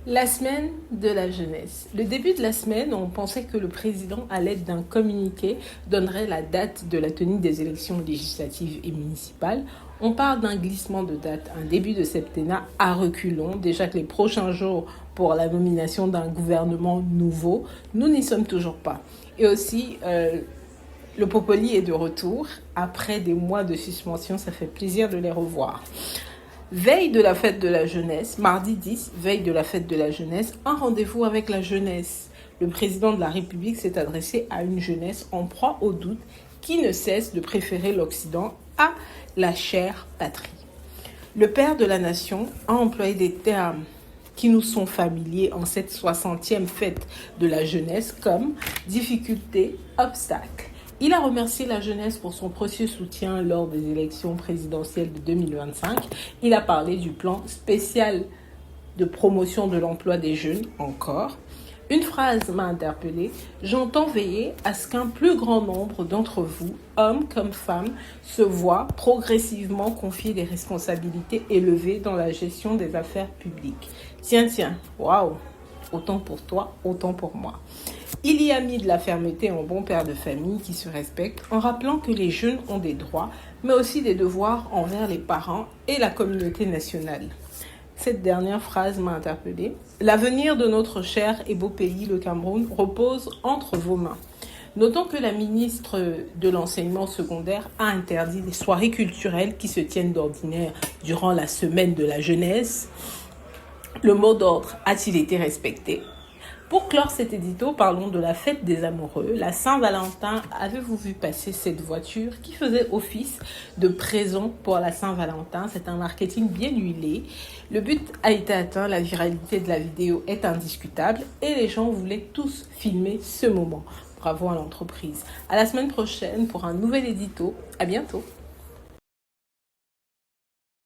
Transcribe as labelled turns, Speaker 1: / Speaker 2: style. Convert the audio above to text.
Speaker 1: La semaine de la jeunesse. Le début de la semaine, on pensait que le président, à l'aide d'un communiqué, donnerait la date de la tenue des élections législatives et municipales. On parle d'un glissement de date, un début de septennat à reculons, déjà que les prochains jours pour la nomination d'un gouvernement nouveau, nous n'y sommes toujours pas. Et aussi, le Popoli est de retour. Après des mois de suspension, ça fait plaisir de les revoir. Veille de la fête de la jeunesse, mardi 10, veille de la fête de la jeunesse, un rendez-vous avec la jeunesse. Le président de la République s'est adressé à une jeunesse en proie au doute qui ne cesse de préférer l'Occident à la chère patrie. Le père de la nation a employé des termes qui nous sont familiers en cette 60e fête de la jeunesse comme difficulté, obstacle. Il a remercié la jeunesse pour son précieux soutien lors des élections présidentielles de 2025. Il a parlé du plan spécial de promotion de l'emploi des jeunes encore. Une phrase m'a interpellée. J'entends veiller à ce qu'un plus grand nombre d'entre vous, hommes comme femmes, se voient progressivement confier des responsabilités élevées dans la gestion des affaires publiques. Tiens, waouh! Autant pour toi, autant pour moi. Il y a mis de la fermeté en bon père de famille qui se respecte en rappelant que les jeunes ont des droits, mais aussi des devoirs envers les parents et la communauté nationale. Cette dernière phrase m'a interpellée. L'avenir de notre cher et beau pays, le Cameroun, repose entre vos mains. Notons que la ministre de l'enseignement secondaire a interdit les soirées culturelles qui se tiennent d'ordinaire durant la semaine de la jeunesse. Le mot d'ordre a-t-il été respecté ? Pour clore cet édito, parlons de la fête des amoureux. La Saint-Valentin, avez-vous vu passer cette voiture qui faisait office de présent pour la Saint-Valentin? C'est un marketing bien huilé. Le but a été atteint, la viralité de la vidéo est indiscutable et les gens voulaient tous filmer ce moment. Bravo à l'entreprise. À la semaine prochaine pour un nouvel édito. À bientôt.